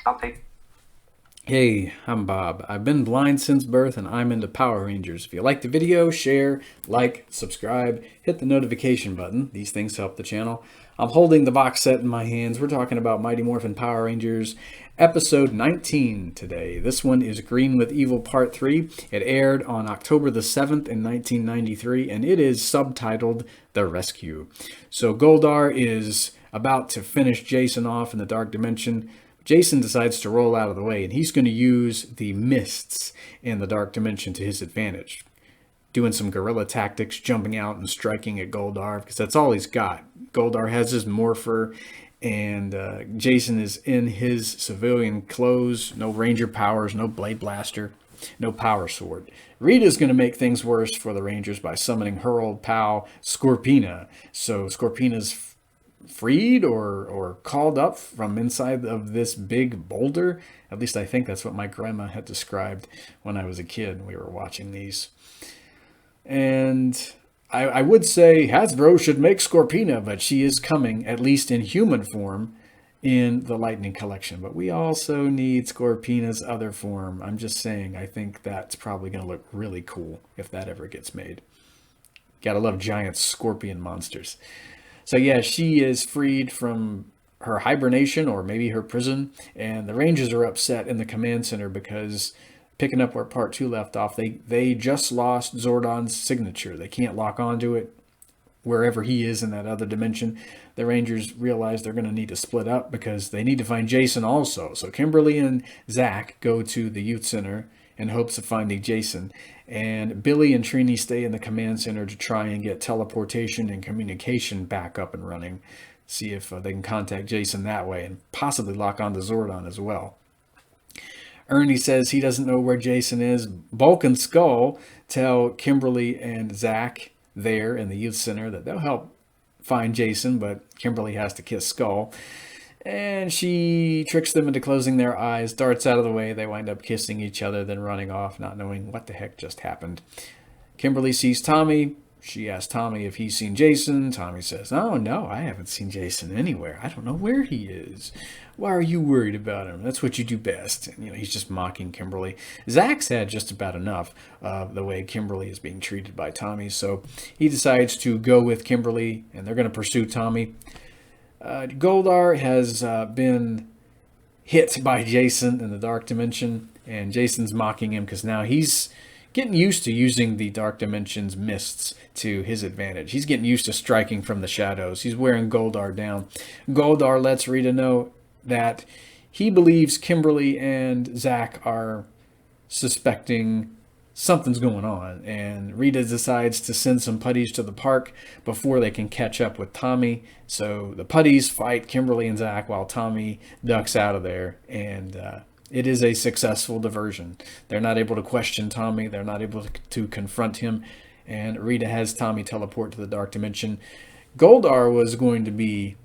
I'll take. Hey, I'm Bob. I've been blind since birth and I'm into Power Rangers. If you like the video, share, like, subscribe, hit the notification button. These things help the channel. I'm holding the box set in my hands. We're talking about Mighty Morphin Power Rangers episode 19 today. This one is Green with Evil Part 3. It aired on October the 7th in 1993 and it is subtitled The Rescue. So Goldar is about to finish Jason off in the Dark Dimension. Jason decides to roll out of the way, and he's going to use the mists in the Dark Dimension to his advantage. Doing some guerrilla tactics, jumping out and striking at Goldar, because that's all he's got. Goldar has his morpher, and Jason is in his civilian clothes. No ranger powers, no blade blaster, no power sword. Rita's going to make things worse for the Rangers by summoning her old pal, Scorpina. So Scorpina's freed or called up from inside of this big boulder. At least I think that's what my grandma had described when I was a kid. We were watching these. And I would say Hasbro should make Scorpina, but she is coming, at least in human form, in the Lightning Collection. But we also need Scorpina's other form. I'm just saying, I think that's probably going to look really cool if that ever gets made. Gotta love giant scorpion monsters. So yeah, she is freed from her hibernation or maybe her prison, and the Rangers are upset in the command center because picking up where part two left off, they just lost Zordon's signature. They can't lock onto it wherever he is in that other dimension. The Rangers realize they're going to need to split up because they need to find Jason also. So Kimberly and Zach go to the youth center in hopes of finding Jason. And Billy and Trini stay in the command center to try and get teleportation and communication back up and running. See if they can contact Jason that way and possibly lock on to Zordon as well. Ernie says he doesn't know where Jason is. Bulk and Skull tell Kimberly and Zach there in the youth center that they'll help find Jason, but Kimberly has to kiss Skull. And she tricks them into closing their eyes, darts out of the way. They wind up kissing each other, then running off, not knowing what the heck just happened. Kimberly sees Tommy. She asks Tommy if he's seen Jason. Tommy says, "Oh, no, I haven't seen Jason anywhere. I don't know where he is. Why are you worried about him? That's what you do best." And, he's just mocking Kimberly. Zach's had just about enough of the way Kimberly is being treated by Tommy, so he decides to go with Kimberly, and they're going to pursue Tommy. Goldar has been hit by Jason in the Dark Dimension, and Jason's mocking him because now he's getting used to using the Dark Dimension's mists to his advantage. He's getting used to striking from the shadows. He's wearing Goldar down. Goldar lets Rita know that he believes Kimberly and Zach are suspecting something's going on, and Rita decides to send some putties to the park before they can catch up with Tommy. So the putties fight Kimberly and Zach while Tommy ducks out of there, and it is a successful diversion. They're not able to question Tommy, they're not able to confront him, and Rita has Tommy teleport to the Dark Dimension. Goldar was going to be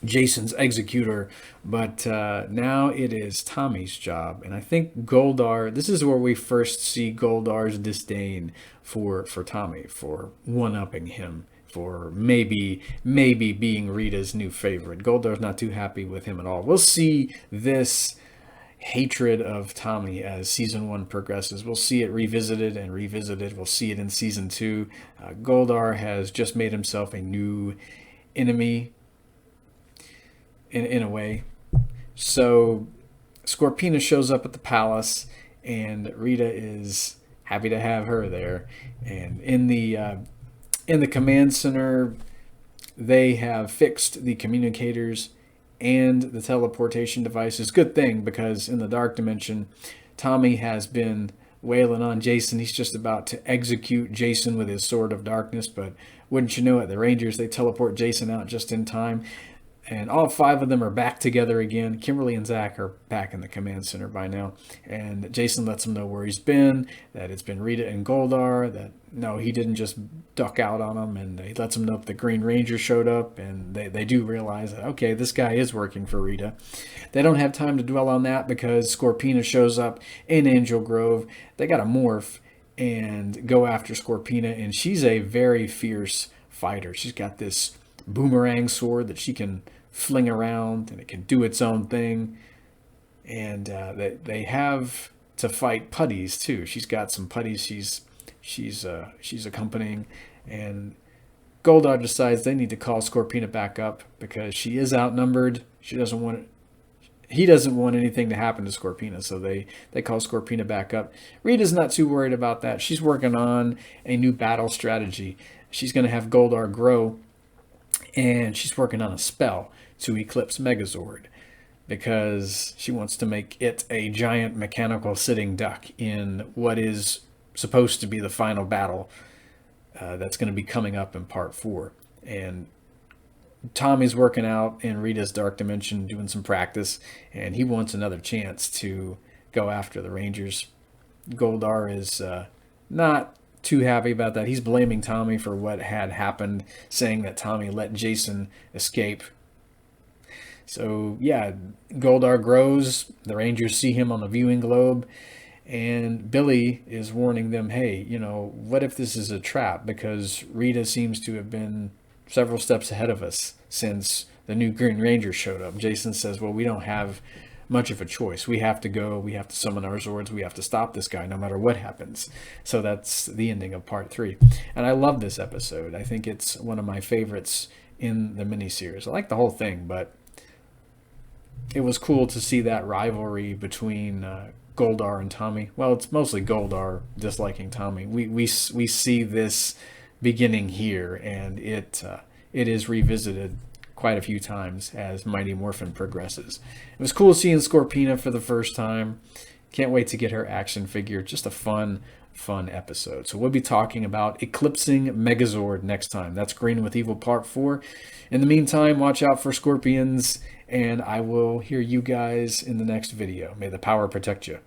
Jason's executor, but now it is Tommy's job. And I think Goldar, this is where we first see Goldar's disdain for Tommy, for one-upping him, for maybe being Rita's new favorite. Goldar's not too happy with him at all. We'll see this hatred of Tommy as season one progresses. We'll see it revisited and revisited. We'll see it in season two. Goldar has just made himself a new enemy in a way. So Scorpina shows up at the palace, and Rita is happy to have her there. And in the command center, they have fixed the communicators and the teleportation devices. Good thing, because in the Dark Dimension, Tommy has been wailing on Jason. He's just about to execute Jason with his sword of darkness, but wouldn't you know it, the Rangers, they teleport Jason out just in time. And all five of them are back together again. Kimberly and Zach are back in the command center by now. And Jason lets them know where he's been, that it's been Rita and Goldar, that no, he didn't just duck out on them. And he lets them know that the Green Ranger showed up. And they do realize that, okay, this guy is working for Rita. They don't have time to dwell on that because Scorpina shows up in Angel Grove. They got to morph and go after Scorpina. And she's a very fierce fighter. She's got this boomerang sword that she can fling around, and it can do its own thing. and they have to fight putties too. She's got some putties she's accompanying, and Goldar decides they need to call Scorpina back up because she is outnumbered. He doesn't want anything to happen to Scorpina, so they call Scorpina back up. Rita's not too worried about that. She's working on a new battle strategy. She's going to have Goldar grow, and she's working on a spell to eclipse Megazord because she wants to make it a giant mechanical sitting duck in what is supposed to be the final battle that's going to be coming up in part 4. And Tommy's working out in Rita's Dark Dimension, doing some practice, and he wants another chance to go after the Rangers. Goldar is not too happy about that. He's blaming Tommy for what had happened, saying that Tommy let Jason escape. So, yeah, Goldar grows. The Rangers see him on the viewing globe, and Billy is warning them, hey, what if this is a trap? Because Rita seems to have been several steps ahead of us since the new Green Ranger showed up. Jason says, well, we don't have much of a choice. We have to go. We have to summon our Zords. We have to stop this guy no matter what happens. So that's the ending of part 3. And I love this episode. I think it's one of my favorites in the miniseries. I like the whole thing, but it was cool to see that rivalry between Goldar and Tommy. Well, it's mostly Goldar disliking Tommy. We see this beginning here, and it is revisited quite a few times as Mighty Morphin progresses. It was cool seeing Scorpina for the first time. Can't wait to get her action figure. Just a fun episode. So we'll be talking about Eclipsing Megazord next time. That's Green with Evil Part 4. In the meantime, watch out for scorpions, and I will hear you guys in the next video. May the power protect you.